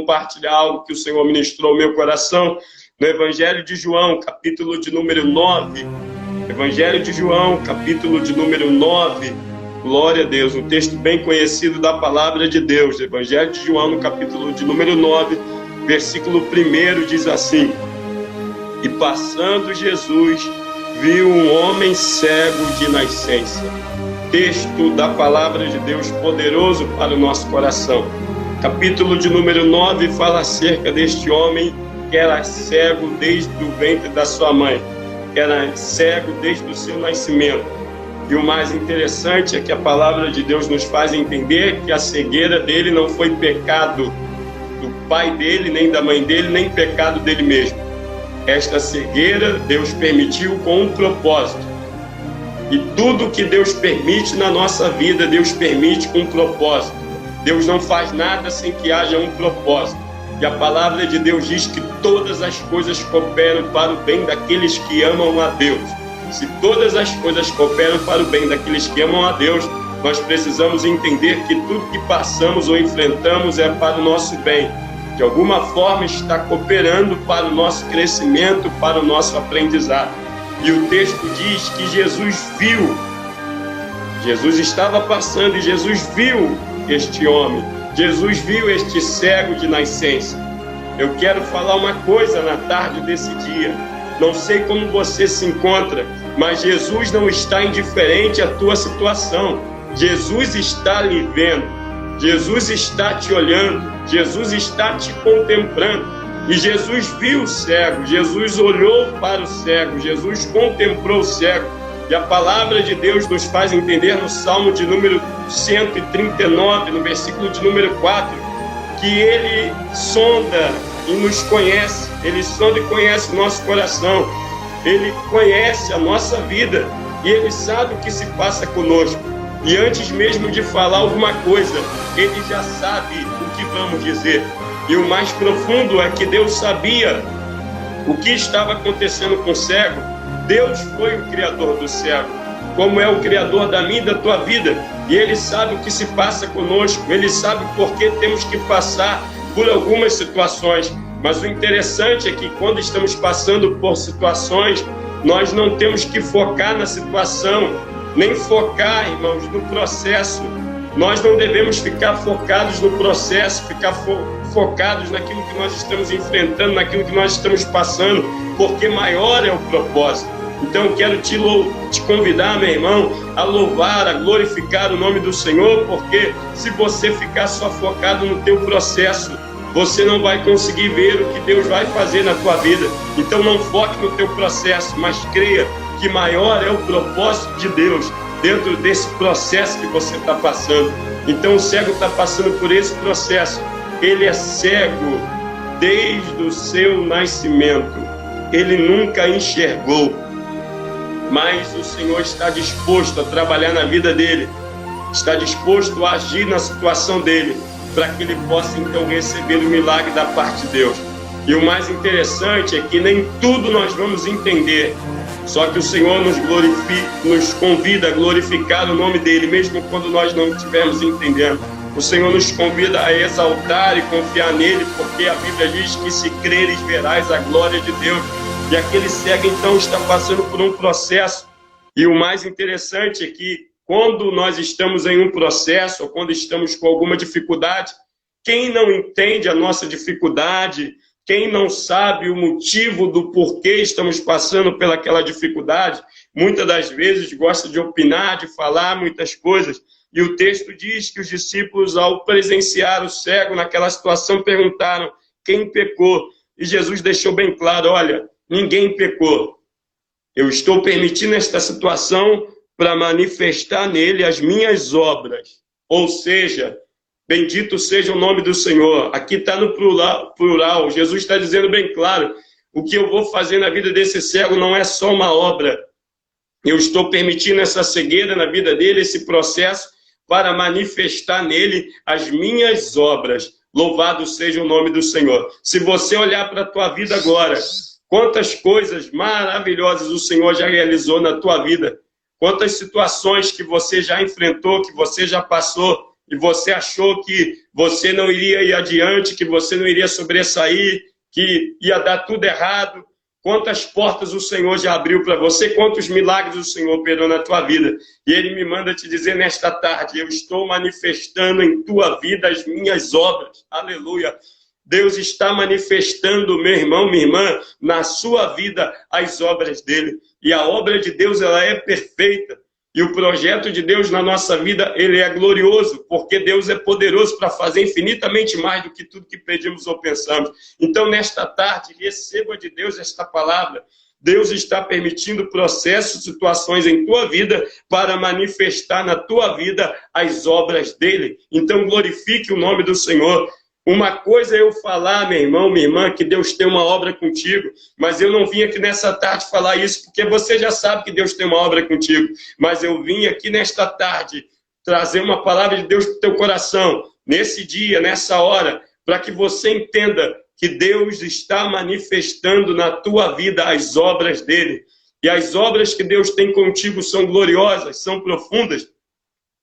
compartilhar algo que o Senhor ministrou ao meu coração no Evangelho de João, capítulo de número 9. Evangelho de João, capítulo de número 9. Glória a Deus, um texto bem conhecido da palavra de Deus. Evangelho de João, no capítulo de número 9, versículo 1, diz assim: E passando Jesus, viu um homem cego de nascença. Texto da palavra de Deus poderoso para o nosso coração. Capítulo de número 9 fala acerca deste homem que era cego desde o ventre da sua mãe, que era cego desde o seu nascimento. E o mais interessante é que a palavra de Deus nos faz entender que a cegueira dele não foi pecado do pai dele, nem da mãe dele, nem pecado dele mesmo. Esta cegueira Deus permitiu com um propósito. E tudo que Deus permite na nossa vida, Deus permite com um propósito. Deus não faz nada sem que haja um propósito. E a palavra de Deus diz que todas as coisas cooperam para o bem daqueles que amam a Deus. Se todas as coisas cooperam para o bem daqueles que amam a Deus, nós precisamos entender que tudo que passamos ou enfrentamos é para o nosso bem. De alguma forma está cooperando para o nosso crescimento, para o nosso aprendizado. E o texto diz que Jesus viu. Jesus estava passando e Jesus viu este homem. Jesus viu este cego de nascença. Eu quero falar uma coisa na tarde desse dia. Não sei como você se encontra, mas Jesus não está indiferente à tua situação. Jesus está lhe vendo. Jesus está te olhando. Jesus está te contemplando. E Jesus viu o cego. Jesus olhou para o cego. Jesus contemplou o cego. E a palavra de Deus nos faz entender no Salmo de número 139, no versículo de número 4, que Ele sonda e nos conhece. Ele sonda e conhece o nosso coração. Ele conhece a nossa vida. E Ele sabe o que se passa conosco. E antes mesmo de falar alguma coisa, Ele já sabe o que vamos dizer. E o mais profundo é que Deus sabia o que estava acontecendo com o cego. Deus foi o Criador do cego, como é o Criador da minha e da tua vida. E Ele sabe o que se passa conosco. Ele sabe por que temos que passar por algumas situações. Mas o interessante é que quando estamos passando por situações, nós não temos que focar na situação, nem focar, irmãos, no processo. Nós não devemos ficar focados no processo, ficar focados naquilo que nós estamos enfrentando, naquilo que nós estamos passando, porque maior é o propósito. Então eu quero te convidar, meu irmão, a louvar, a glorificar o nome do Senhor, porque se você ficar só focado no teu processo, você não vai conseguir ver o que Deus vai fazer na tua vida. Então não foque no teu processo, mas creia que maior é o propósito de Deus dentro desse processo que você está passando. Então o cego está passando por esse processo. Ele é cego desde o seu nascimento. Ele nunca enxergou. Mas o Senhor está disposto a trabalhar na vida dele. Está disposto a agir na situação dele, para que ele possa então receber o milagre da parte de Deus. E o mais interessante é que nem tudo nós vamos entender. Só que o Senhor nos convida a glorificar o nome dele, mesmo quando nós não estivermos entendendo. O Senhor nos convida a exaltar e confiar nele, porque a Bíblia diz que se creres verás a glória de Deus. E aquele cego então está passando por um processo. E o mais interessante é que quando nós estamos em um processo, ou quando estamos com alguma dificuldade, quem não entende a nossa dificuldade, quem não sabe o motivo do porquê estamos passando pelaquela dificuldade, muitas das vezes gosta de opinar, de falar muitas coisas. E o texto diz que os discípulos, ao presenciar o cego naquela situação, perguntaram quem pecou. E Jesus deixou bem claro, olha, ninguém pecou. Eu estou permitindo esta situação para manifestar nele as minhas obras. Ou seja, bendito seja o nome do Senhor. Aqui está no plural. Jesus está dizendo bem claro, o que eu vou fazer na vida desse cego não é só uma obra. Eu estou permitindo essa cegueira na vida dele, esse processo, para manifestar nele as minhas obras. Louvado seja o nome do Senhor. Se você olhar para a tua vida agora, quantas coisas maravilhosas o Senhor já realizou na tua vida. Quantas situações que você já enfrentou, que você já passou, e você achou que você não iria ir adiante, que você não iria sobressair, que ia dar tudo errado. Quantas portas o Senhor já abriu para você, quantos milagres o Senhor operou na tua vida. E Ele me manda te dizer nesta tarde, eu estou manifestando em tua vida as minhas obras. Aleluia. Deus está manifestando, meu irmão, minha irmã, na sua vida as obras dele. E a obra de Deus, ela é perfeita. E o projeto de Deus na nossa vida, ele é glorioso, porque Deus é poderoso para fazer infinitamente mais do que tudo que pedimos ou pensamos. Então, nesta tarde, receba de Deus esta palavra. Deus está permitindo processos, situações em tua vida para manifestar na tua vida as obras dele. Então, glorifique o nome do Senhor. Uma coisa é eu falar, meu irmão, minha irmã, que Deus tem uma obra contigo, mas eu não vim aqui nessa tarde falar isso, porque você já sabe que Deus tem uma obra contigo, mas eu vim aqui nesta tarde trazer uma palavra de Deus para o teu coração, nesse dia, nessa hora, para que você entenda que Deus está manifestando na tua vida as obras dele, e as obras que Deus tem contigo são gloriosas, são profundas.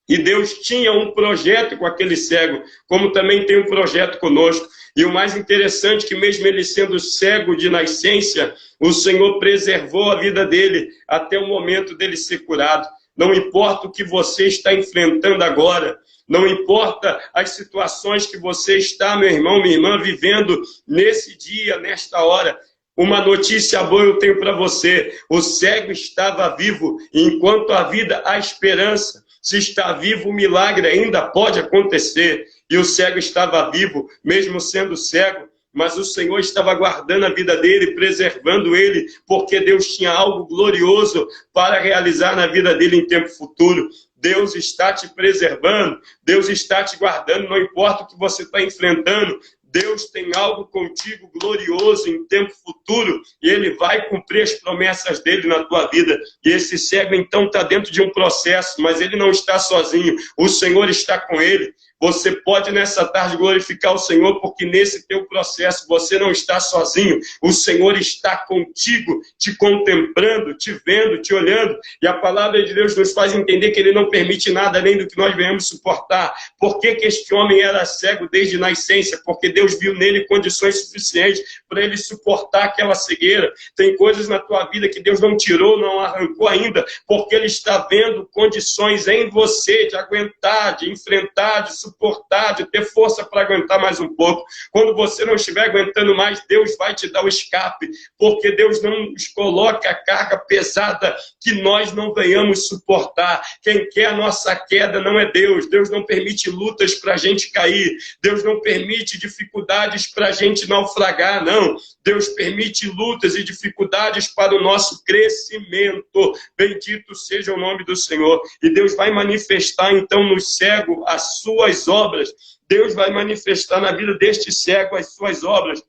E Deus tinha um projeto com aquele cego, como também tem um projeto conosco. E o mais interessante é que mesmo ele sendo cego de nascença, o Senhor preservou a vida dele até o momento dele ser curado. Não importa o que você está enfrentando agora, não importa as situações que você está, meu irmão, minha irmã, vivendo nesse dia, nesta hora, uma notícia boa eu tenho para você. O cego estava vivo, e enquanto há vida, há esperança. Se está vivo, o milagre ainda pode acontecer. E o cego estava vivo, mesmo sendo cego, mas o Senhor estava guardando a vida dele, preservando ele, porque Deus tinha algo glorioso para realizar na vida dele em tempo futuro. Deus está te preservando, Deus está te guardando, não importa o que você está enfrentando, Deus tem algo contigo glorioso em tempo futuro e Ele vai cumprir as promessas dele na tua vida. E esse cego então está dentro de um processo, mas ele não está sozinho, o Senhor está com ele. Você pode nessa tarde glorificar o Senhor, porque nesse teu processo você não está sozinho. O Senhor está contigo, te contemplando, te vendo, te olhando. E a palavra de Deus nos faz entender que Ele não permite nada além do que nós venhamos suportar. Por que que este homem era cego desde nascença? Porque Deus viu nele condições suficientes para ele suportar aquela cegueira. Tem coisas na tua vida que Deus não tirou, não arrancou ainda, porque Ele está vendo condições em você de aguentar, de enfrentar, de suportar, de ter força para aguentar mais um pouco. Quando você não estiver aguentando mais, Deus vai te dar o escape, porque Deus não nos coloca a carga pesada que nós não venhamos suportar. Quem quer a nossa queda não é Deus. Deus não permite lutas para a gente cair. Deus não permite dificuldades para a gente naufragar, não. Deus permite lutas e dificuldades para o nosso crescimento. Bendito seja o nome do Senhor. E Deus vai manifestar então no cego as suas obras. Deus vai manifestar na vida deste cego as suas obras.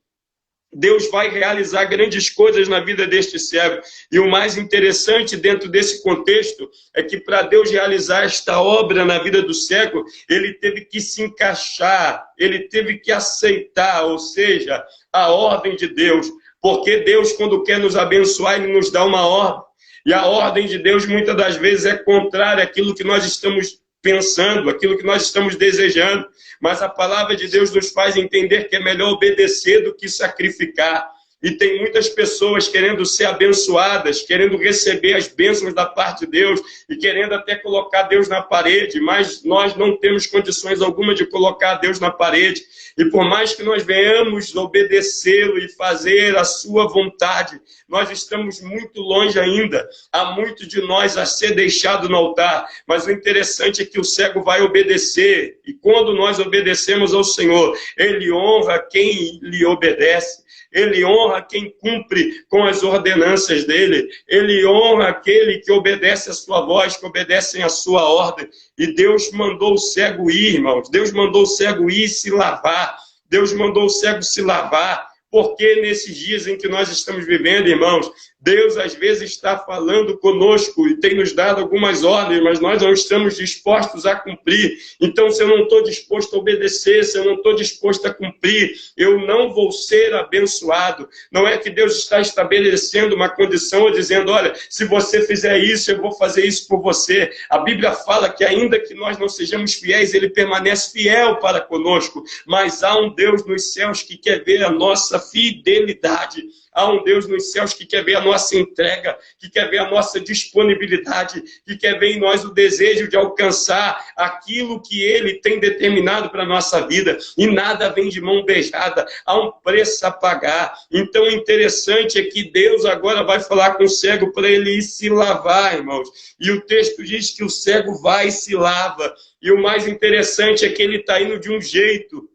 Deus vai realizar grandes coisas na vida deste cego. E o mais interessante dentro desse contexto é que para Deus realizar esta obra na vida do cego, ele teve que se encaixar, ele teve que aceitar, ou seja, a ordem de Deus. Porque Deus, quando quer nos abençoar, Ele nos dá uma ordem. E a ordem de Deus, muitas das vezes, é contrária àquilo que nós estamos pensando, aquilo que nós estamos desejando. Mas a palavra de Deus nos faz entender que é melhor obedecer do que sacrificar. E tem muitas pessoas querendo ser abençoadas, querendo receber as bênçãos da parte de Deus e querendo até colocar Deus na parede, mas nós não temos condições alguma de colocar Deus na parede. E por mais que nós venhamos obedecê-lo e fazer a sua vontade, nós estamos muito longe ainda. Há muito de nós a ser deixado no altar. Mas o interessante é que o cego vai obedecer. E quando nós obedecemos ao Senhor, Ele honra quem lhe obedece. Ele honra quem cumpre com as ordenanças dele. Ele honra aquele que obedece a sua voz, que obedecem a sua ordem. E Deus mandou o cego ir, irmãos. Deus mandou o cego ir se lavar. Deus mandou o cego se lavar. Porque nesses dias em que nós estamos vivendo, irmãos, Deus às vezes está falando conosco e tem nos dado algumas ordens, mas nós não estamos dispostos a cumprir. Então, se eu não estou disposto a obedecer, se eu não estou disposto a cumprir, eu não vou ser abençoado. Não é que Deus está estabelecendo uma condição ou dizendo, olha, se você fizer isso, eu vou fazer isso por você. A Bíblia fala que ainda que nós não sejamos fiéis, Ele permanece fiel para conosco. Mas há um Deus nos céus que quer ver a nossa fidelidade. Há um Deus nos céus que quer ver a nossa entrega, que quer ver a nossa disponibilidade, que quer ver em nós o desejo de alcançar aquilo que Ele tem determinado para a nossa vida. E nada vem de mão beijada, há um preço a pagar. Então o interessante é que Deus agora vai falar com o cego para ele ir se lavar, irmãos. E o texto diz que o cego vai e se lava. E o mais interessante é que ele está indo de um jeito,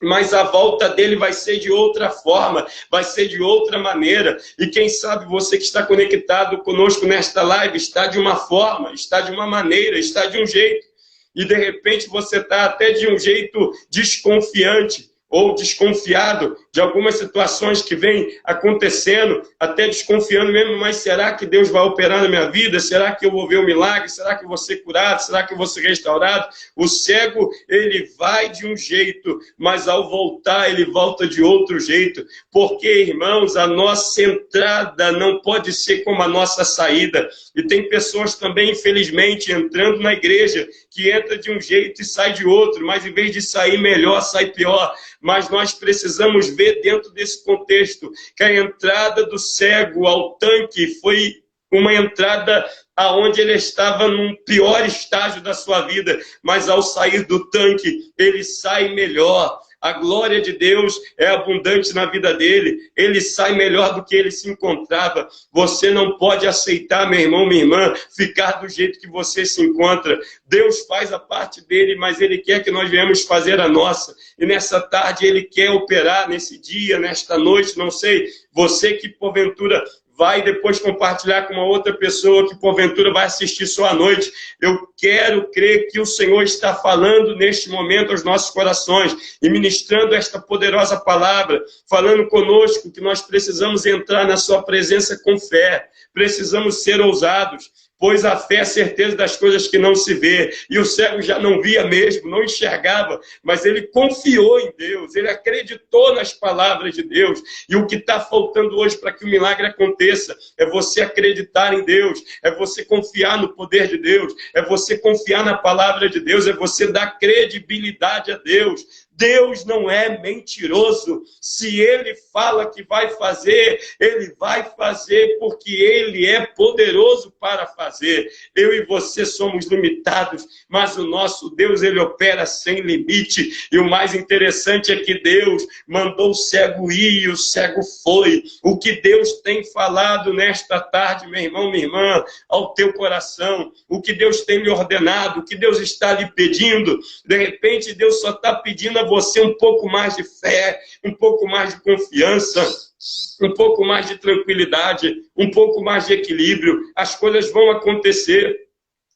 mas a volta dele vai ser de outra forma, vai ser de outra maneira. E quem sabe você que está conectado conosco nesta live está de uma forma, está de uma maneira, está de um jeito. E de repente você está até de um jeito desconfiante ou desconfiado de algumas situações que vêm acontecendo, até desconfiando mesmo, mas será que Deus vai operar na minha vida? Será que eu vou ver o milagre? Será que eu vou ser curado? Será que eu vou ser restaurado? O cego, ele vai de um jeito, mas ao voltar, ele volta de outro jeito. Porque, irmãos, a nossa entrada não pode ser como a nossa saída. E tem pessoas também, infelizmente, entrando na igreja, que entra de um jeito e sai de outro, mas em vez de sair melhor, sai pior. Mas nós precisamos ver dentro desse contexto que a entrada do cego ao tanque foi uma entrada aonde ele estava num pior estágio da sua vida, mas ao sair do tanque, ele sai melhor. A glória de Deus é abundante na vida dele. Ele sai melhor do que ele se encontrava. Você não pode aceitar, meu irmão, minha irmã, ficar do jeito que você se encontra. Deus faz a parte dele, mas Ele quer que nós venhamos fazer a nossa. E nessa tarde Ele quer operar, nesse dia, nesta noite, não sei, você que porventura vai depois compartilhar com uma outra pessoa que porventura vai assistir só à noite. Eu quero crer que o Senhor está falando neste momento aos nossos corações e ministrando esta poderosa palavra, falando conosco que nós precisamos entrar na sua presença com fé, precisamos ser ousados, pois a fé é a certeza das coisas que não se vê. E o cego já não via mesmo, não enxergava, mas ele confiou em Deus, ele acreditou nas palavras de Deus. E o que está faltando hoje para que o milagre aconteça é você acreditar em Deus, é você confiar no poder de Deus, é você confiar na palavra de Deus, é você dar credibilidade a Deus. Deus não é mentiroso. Se Ele fala que vai fazer, Ele vai fazer, porque Ele é poderoso para fazer. Eu e você somos limitados, mas o nosso Deus, Ele opera sem limite. E o mais interessante é que Deus mandou o cego ir e o cego foi. O que Deus tem falado nesta tarde, meu irmão, minha irmã, ao teu coração, o que Deus tem lhe ordenado, o que Deus está lhe pedindo, de repente Deus só está pedindo a você um pouco mais de fé, um pouco mais de confiança, um pouco mais de tranquilidade, um pouco mais de equilíbrio. As coisas vão acontecer,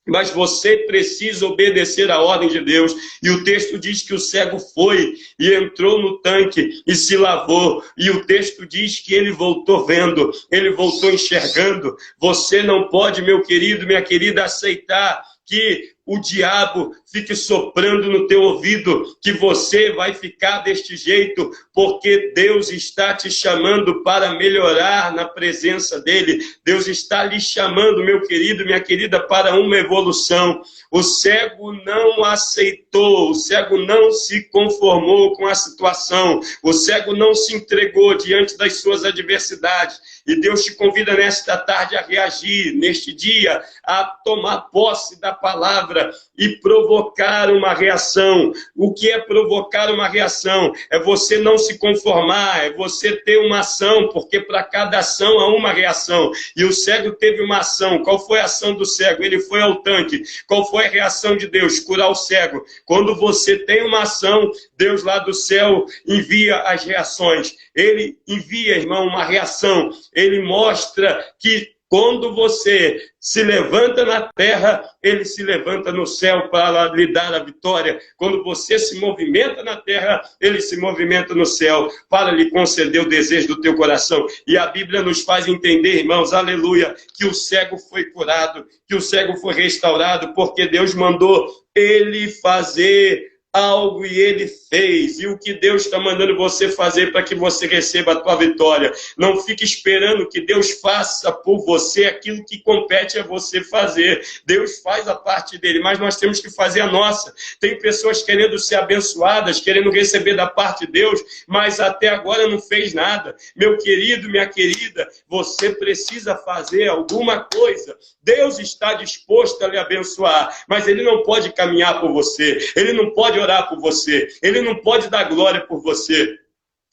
mas você precisa obedecer à ordem de Deus. E o texto diz que o cego foi e entrou no tanque e se lavou. E o texto diz que ele voltou vendo, ele voltou enxergando. Você não pode, meu querido, minha querida, aceitar que o diabo fique soprando no teu ouvido que você vai ficar deste jeito, porque Deus está te chamando para melhorar na presença dele. Deus está lhe chamando, meu querido, minha querida, para uma evolução. O cego não aceitou, o cego não se conformou com a situação, o cego não se entregou diante das suas adversidades. E Deus te convida nesta tarde a reagir, neste dia, a tomar posse da palavra e provocar uma reação. O que é provocar uma reação? É você não se conformar, é você ter uma ação, porque para cada ação há uma reação. E o cego teve uma ação. Qual foi a ação do cego? Ele foi ao tanque. Qual foi a reação de Deus? Curar o cego. Quando você tem uma ação, Deus lá do céu envia as reações. Ele envia, irmão, uma reação. Ele mostra que Quando você se levanta na terra, ele se levanta no céu para lhe dar a vitória. Quando você se movimenta na terra, ele se movimenta no céu para lhe conceder o desejo do teu coração. E a Bíblia nos faz entender, irmãos, aleluia, que o cego foi curado, que o cego foi restaurado, porque Deus mandou ele fazer algo e ele fez. E o que Deus está mandando você fazer para que você receba a tua vitória? Não fique esperando que Deus faça por você aquilo que compete a você fazer. Deus faz a parte dele, mas nós temos que fazer a nossa. Tem pessoas querendo ser abençoadas, querendo receber da parte de Deus, mas até agora não fez nada. Meu querido, minha querida, você precisa fazer alguma coisa. Deus está disposto a lhe abençoar, mas ele não pode caminhar por você, ele não pode orar por você, ele não pode dar glória por você.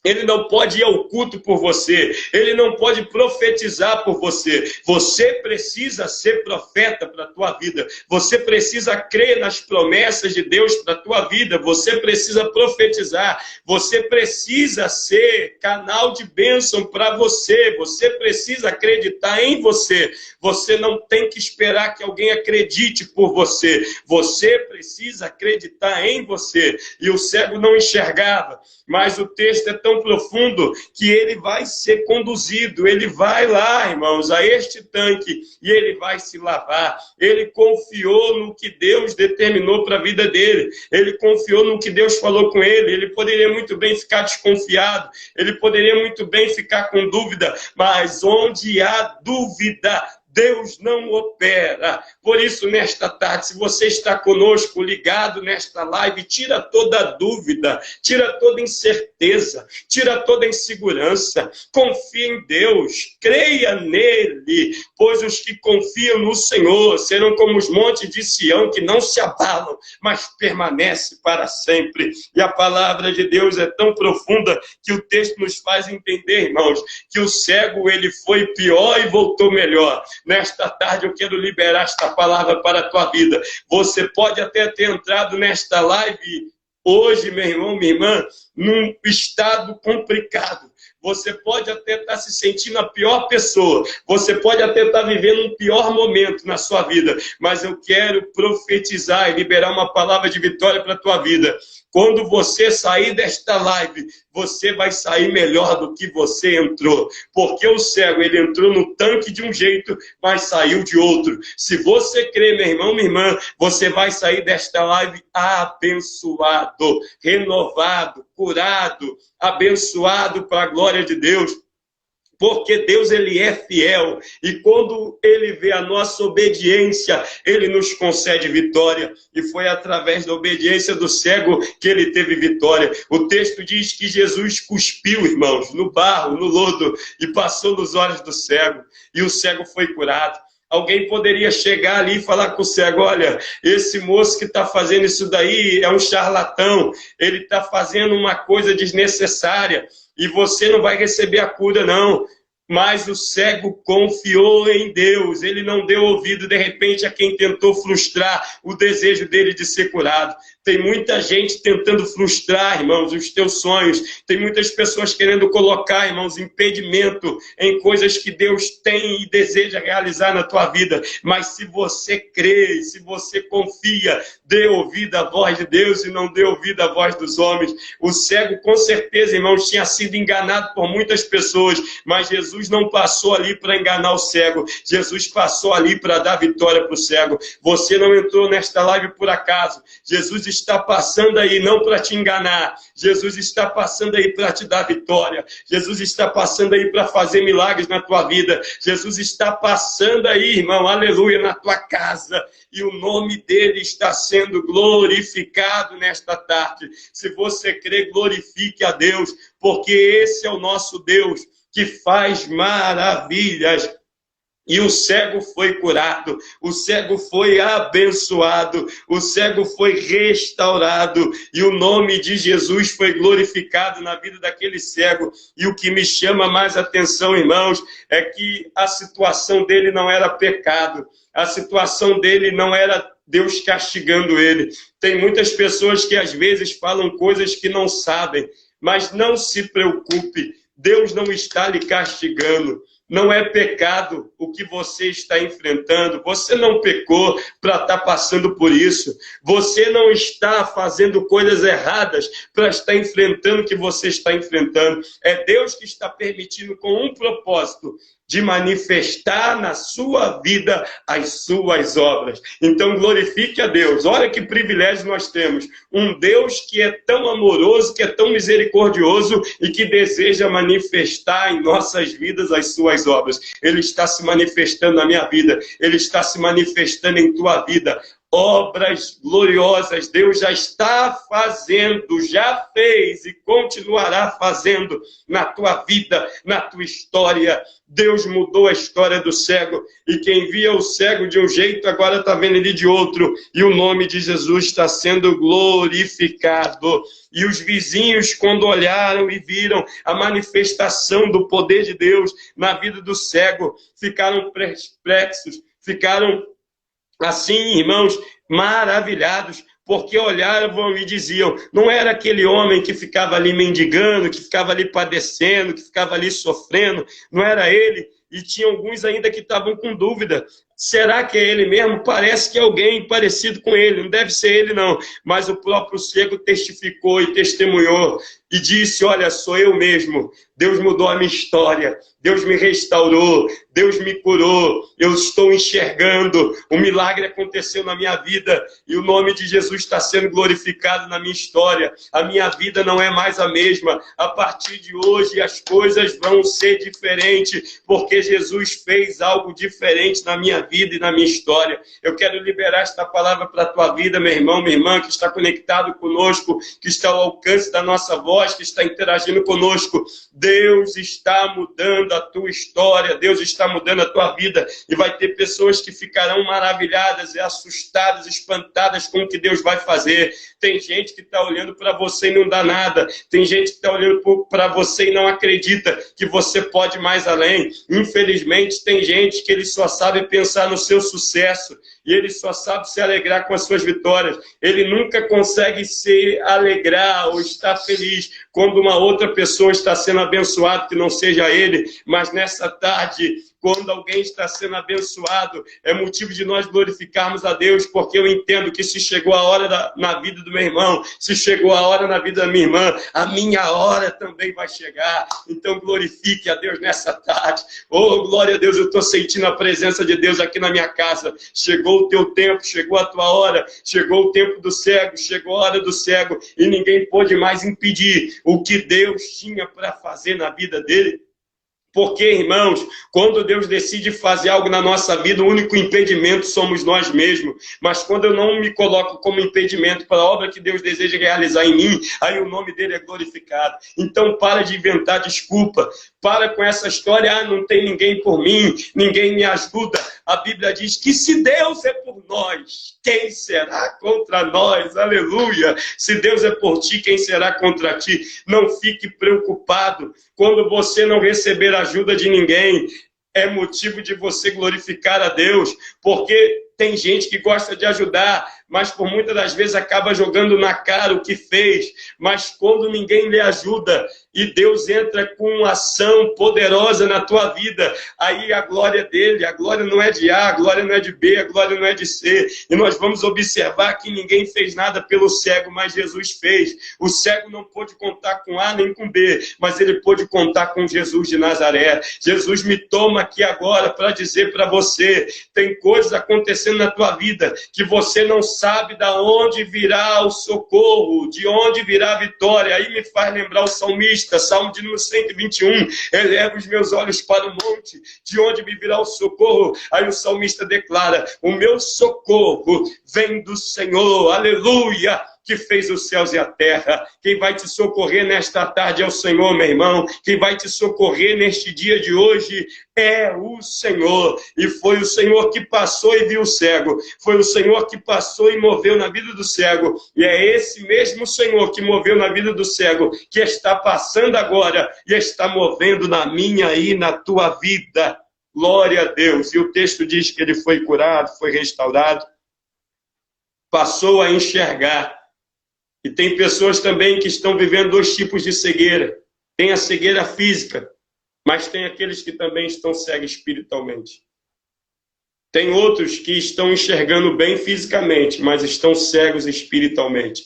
Ele não pode ir ao culto por você. Ele não pode profetizar por você. Você precisa ser profeta para a tua vida. Você precisa crer nas promessas de Deus para a tua vida. Você precisa profetizar. Você precisa ser canal de bênção para você. Você precisa acreditar em você. Você não tem que esperar que alguém acredite por você. Você precisa acreditar em você. E o cego não enxergava. Mas o texto é tão profundo que ele vai ser conduzido, ele vai lá, irmãos, a este tanque e ele vai se lavar. Ele confiou no que Deus determinou para a vida dele, ele confiou no que Deus falou com ele. Ele poderia muito bem ficar desconfiado, ele poderia muito bem ficar com dúvida, mas onde há dúvida, Deus não opera. Por isso, nesta tarde, se você está conosco, ligado nesta live, tira toda a dúvida, tira toda a incerteza, tira toda a insegurança. Confie em Deus, creia nele, pois os que confiam no Senhor serão como os montes de Sião, que não se abalam, mas permanecem para sempre. E a palavra de Deus é tão profunda que o texto nos faz entender, irmãos, que o cego ele foi pior e voltou melhor. Nesta tarde eu quero liberar esta palavra para a tua vida. Você pode até ter entrado nesta live hoje, meu irmão, minha irmã, num estado complicado. Você pode até estar se sentindo a pior pessoa. Você pode até estar vivendo um pior momento na sua vida. Mas eu quero profetizar e liberar uma palavra de vitória para a tua vida. Quando você sair desta live, você vai sair melhor do que você entrou. Porque o cego, ele entrou no tanque de um jeito, mas saiu de outro. Se você crê, meu irmão, minha irmã, você vai sair desta live abençoado, renovado, curado, abençoado para a glória de Deus. Porque Deus, ele é fiel, e quando ele vê a nossa obediência, ele nos concede vitória, e foi através da obediência do cego que ele teve vitória. O texto diz que Jesus cuspiu, irmãos, no barro, no lodo, e passou nos olhos do cego, e o cego foi curado. Alguém poderia chegar ali e falar com o cego: olha, esse moço que está fazendo isso daí é um charlatão, ele está fazendo uma coisa desnecessária, e você não vai receber a cura, não. Mas o cego confiou em Deus. Ele não deu ouvido, de repente, a quem tentou frustrar o desejo dele de ser curado. Tem muita gente tentando frustrar, irmãos, os teus sonhos. Tem muitas pessoas querendo colocar, irmãos, impedimento em coisas que Deus tem e deseja realizar na tua vida. Mas se você crê, se você confia, dê ouvido à voz de Deus e não dê ouvido à voz dos homens. O cego, com certeza, irmãos, tinha sido enganado por muitas pessoas, mas Jesus não passou ali para enganar o cego. Jesus passou ali para dar vitória para o cego. Você não entrou nesta live por acaso. Jesus está passando aí não para te enganar. Jesus está passando aí para te dar vitória. Jesus está passando aí para fazer milagres na tua vida. Jesus está passando aí, irmão, aleluia, na tua casa. E o nome dele está sendo glorificado nesta tarde. Se você crê, glorifique a Deus, porque esse é o nosso Deus que faz maravilhas. E o cego foi curado, o cego foi abençoado, o cego foi restaurado, e o nome de Jesus foi glorificado na vida daquele cego. E o que me chama mais atenção, irmãos, é que a situação dele não era pecado, a situação dele não era Deus castigando ele. Tem muitas pessoas que às vezes falam coisas que não sabem, mas não se preocupe, Deus não está lhe castigando. não é pecado o que você está enfrentando. Você não pecou para estar passando por isso. Você não está fazendo coisas erradas para estar enfrentando o que você está enfrentando. É Deus que está permitindo com um propósito, de manifestar na sua vida as suas obras. Então glorifique a Deus. Olha que privilégio nós temos. Um Deus que é tão amoroso, que é tão misericordioso e que deseja manifestar em nossas vidas as suas obras. Ele está se manifestando na minha vida. Ele está se manifestando em tua vida. Obras gloriosas Deus já está fazendo, já fez e continuará fazendo na tua vida, na tua história. Deus mudou a história do cego, e quem via o cego de um jeito agora está vendo ele de outro, e o nome de Jesus está sendo glorificado. E os vizinhos, quando olharam e viram a manifestação do poder de Deus na vida do cego, ficaram perplexos, ficaram assim, irmãos, maravilhados, porque olhavam e diziam, não era aquele homem que ficava ali mendigando, que ficava ali padecendo, que ficava ali sofrendo, não era ele? E tinha alguns ainda que estavam com dúvida, será que é ele mesmo? Parece que é alguém parecido com ele, não deve ser ele não. Mas o próprio cego testificou e testemunhou e disse, olha, sou eu mesmo. Deus mudou a minha história, Deus me restaurou, Deus me curou, eu estou enxergando, o milagre aconteceu na minha vida e o nome de Jesus está sendo glorificado na minha história. A minha vida não é mais a mesma. A partir de hoje as coisas vão ser diferentes, porque Jesus fez algo diferente na minha vida e na minha história. Eu quero liberar esta palavra para a tua vida, meu irmão, minha irmã, que está conectado conosco, que está ao alcance da nossa voz, que está interagindo conosco. Deus está mudando a tua história, Deus está mudando a tua vida, e vai ter pessoas que ficarão maravilhadas e assustadas, espantadas com o que Deus vai fazer. Tem gente que está olhando para você e não dá nada, tem gente que está olhando para você e não acredita que você pode mais além. Infelizmente tem gente que ele só sabe pensar no seu sucesso, e ele só sabe se alegrar com as suas vitórias. Ele nunca consegue se alegrar ou estar feliz quando uma outra pessoa está sendo abençoada, que não seja ele. Mas nessa tarde, quando alguém está sendo abençoado, é motivo de nós glorificarmos a Deus, porque eu entendo que se chegou a hora na vida do meu irmão, se chegou a hora na vida da minha irmã, a minha hora também vai chegar. Então glorifique a Deus nessa tarde. Oh, glória a Deus, eu estou sentindo a presença de Deus aqui na minha casa. Chegou o teu tempo, chegou a tua hora, chegou o tempo do cego, chegou a hora do cego, e ninguém pôde mais impedir o que Deus tinha para fazer na vida dele. Porque, irmãos, quando Deus decide fazer algo na nossa vida, o único impedimento somos nós mesmos. Mas quando eu não me coloco como impedimento para a obra que Deus deseja realizar em mim, aí o nome dele é glorificado. Então para de inventar desculpa. Para com essa história, não tem ninguém por mim, ninguém me ajuda. A Bíblia diz que se Deus é por nós, quem será contra nós? Aleluia! Se Deus é por ti, quem será contra ti? Não fique preocupado. Quando você não receber ajuda de ninguém, é motivo de você glorificar a Deus, porque tem gente que gosta de ajudar, mas por muitas das vezes acaba jogando na cara o que fez. Mas quando ninguém lhe ajuda e Deus entra com uma ação poderosa na tua vida, aí a glória dele, a glória não é de A, a glória não é de B, a glória não é de C. E nós vamos observar que ninguém fez nada pelo cego, mas Jesus fez. O cego não pôde contar com A nem com B, mas ele pôde contar com Jesus de Nazaré. Jesus me toma aqui agora para dizer para você, tem coisas acontecendo na tua vida que você não sabe de onde virá o socorro, de onde virá a vitória. Aí me faz lembrar o salmista, Salmo de número 121, eleva os meus olhos para o monte, de onde me virá o socorro? Aí o salmista declara, o meu socorro vem do Senhor, aleluia, que fez os céus e a terra. Quem vai te socorrer nesta tarde é o Senhor, meu irmão. Quem vai te socorrer neste dia de hoje é o Senhor. E foi o Senhor que passou e viu o cego. Foi o Senhor que passou e moveu na vida do cego. E é esse mesmo Senhor que moveu na vida do cego, que está passando agora e está movendo na minha e na tua vida. Glória a Deus. E o texto diz que ele foi curado, foi restaurado, passou a enxergar. E tem pessoas também que estão vivendo dois tipos de cegueira. Tem a cegueira física, Mas tem aqueles que também estão cegos espiritualmente. Tem outros que estão enxergando bem fisicamente, mas estão cegos espiritualmente.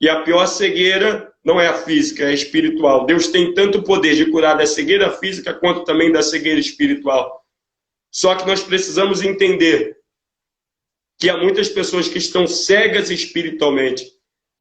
E a pior cegueira não é a física, é a espiritual. Deus tem tanto poder de curar da cegueira física quanto também da cegueira espiritual. Só que nós precisamos entender que há muitas pessoas que estão cegas espiritualmente,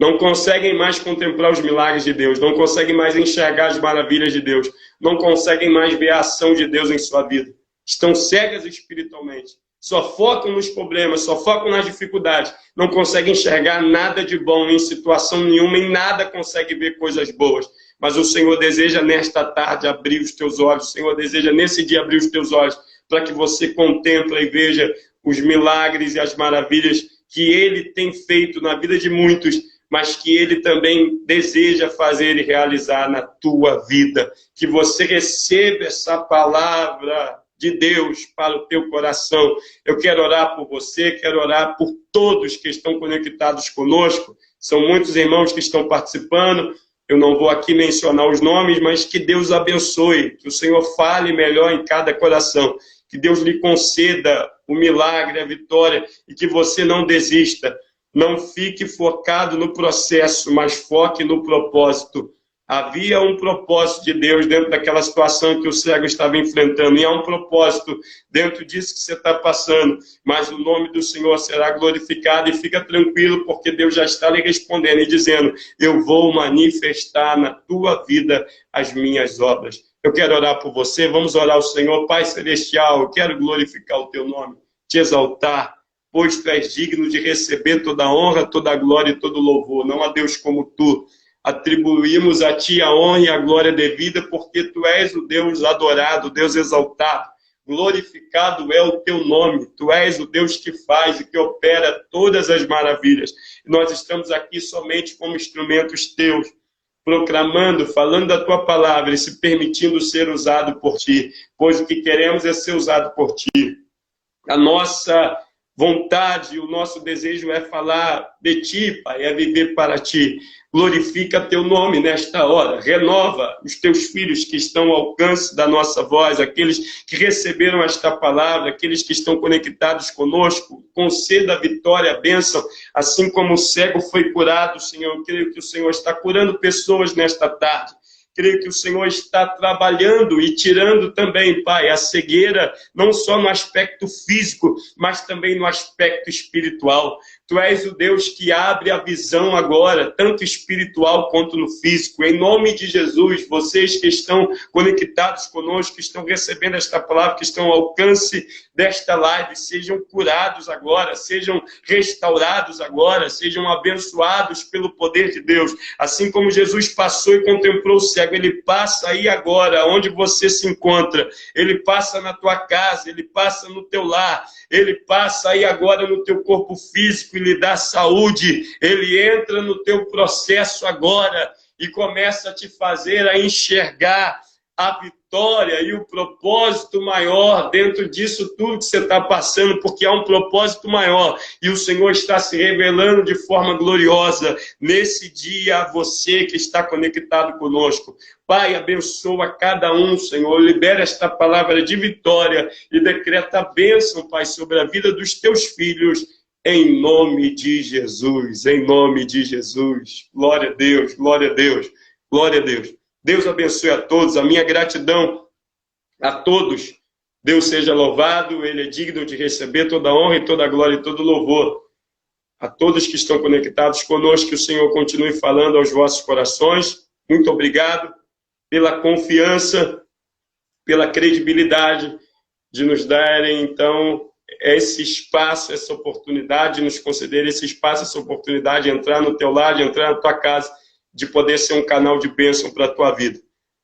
não conseguem mais contemplar os milagres de Deus, não conseguem mais enxergar as maravilhas de Deus, não conseguem mais ver a ação de Deus em sua vida. Estão cegas espiritualmente. Só focam nos problemas, só focam nas dificuldades. Não conseguem enxergar nada de bom em situação nenhuma, em nada conseguem ver coisas boas. Mas o Senhor deseja nesta tarde abrir os teus olhos. O Senhor deseja nesse dia abrir os teus olhos para que você contemple e veja os milagres e as maravilhas que Ele tem feito na vida de muitos, mas que Ele também deseja fazer e realizar na tua vida. Que você receba essa palavra de Deus para o teu coração. Eu quero orar por você, quero orar por todos que estão conectados conosco. São muitos irmãos que estão participando. Eu não vou aqui mencionar os nomes, mas que Deus abençoe, que o Senhor fale melhor em cada coração, que Deus lhe conceda o milagre, a vitória, e que você não desista. Não fique focado no processo, mas foque no propósito. Havia um propósito de Deus dentro daquela situação que o cego estava enfrentando. E há um propósito dentro disso que você está passando. Mas o nome do Senhor será glorificado. E fica tranquilo, porque Deus já está lhe respondendo e dizendo: eu vou manifestar na tua vida as minhas obras. Eu quero orar por você. Vamos orar ao Senhor. Pai Celestial, eu quero glorificar o teu nome, te exaltar, pois tu és digno de receber toda a honra, toda a glória e todo o louvor. Não há Deus como tu. Atribuímos a ti a honra e a glória devida, porque tu és o Deus adorado, o Deus exaltado. Glorificado é o teu nome. Tu és o Deus que faz e que opera todas as maravilhas. E nós estamos aqui somente como instrumentos teus, proclamando, falando da tua palavra e se permitindo ser usado por ti, pois o que queremos é ser usado por ti. A nossa vontade, o nosso desejo é falar de ti, Pai, é viver para ti. Glorifica teu nome nesta hora, renova os teus filhos que estão ao alcance da nossa voz, aqueles que receberam esta palavra, aqueles que estão conectados conosco, conceda a vitória, a bênção, assim como o cego foi curado, Senhor. Eu creio que o Senhor está curando pessoas nesta tarde. Creio que o Senhor está trabalhando e tirando também, Pai, a cegueira, não só no aspecto físico, mas também no aspecto espiritual. Tu és o Deus que abre a visão agora, tanto espiritual quanto no físico. Em nome de Jesus, vocês que estão conectados conosco, que estão recebendo esta palavra, que estão ao alcance desta live, sejam curados agora, sejam restaurados agora, sejam abençoados pelo poder de Deus. Assim como Jesus passou e contemplou o cego, Ele passa aí agora, onde você se encontra. Ele passa na tua casa, Ele passa no teu lar, Ele passa aí agora no teu corpo físico e lhe dá saúde. Ele entra no teu processo agora e começa a te fazer a enxergar a vitória e o propósito maior dentro disso tudo que você está passando, porque há um propósito maior e o Senhor está se revelando de forma gloriosa nesse dia a você que está conectado conosco. Pai, abençoa cada um, Senhor, libera esta palavra de vitória e decreta a bênção, Pai, sobre a vida dos teus filhos, em nome de Jesus, em nome de Jesus. Glória a Deus, glória a Deus, glória a Deus. Deus abençoe a todos, a minha gratidão a todos. Deus seja louvado, Ele é digno de receber toda a honra e toda a glória e todo o louvor. A todos que estão conectados conosco, que o Senhor continue falando aos vossos corações. Muito obrigado pela confiança, pela credibilidade de nos darem, então, esse espaço, essa oportunidade, de nos conceder esse espaço, essa oportunidade de entrar no teu lar, de entrar na tua casa, de poder ser um canal de bênção para a tua vida.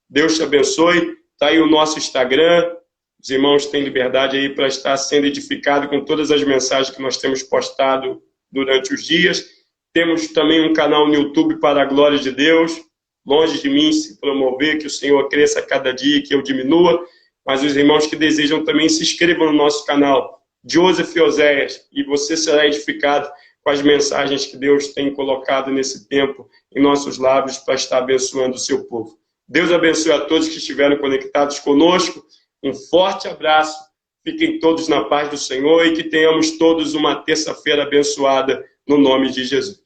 Deus te abençoe. Está aí o nosso Instagram. Os irmãos têm liberdade aí para estar sendo edificado com todas as mensagens que nós temos postado durante os dias. Temos também um canal no YouTube para a glória de Deus. Longe de mim se promover, que o Senhor cresça a cada dia e que eu diminua. Mas os irmãos que desejam também se inscrevam no nosso canal, Joseph Oséias, e você será edificado com as mensagens que Deus tem colocado nesse tempo em nossos lábios para estar abençoando o seu povo. Deus abençoe a todos que estiveram conectados conosco. Um forte abraço. Fiquem todos na paz do Senhor e que tenhamos todos uma terça-feira abençoada no nome de Jesus.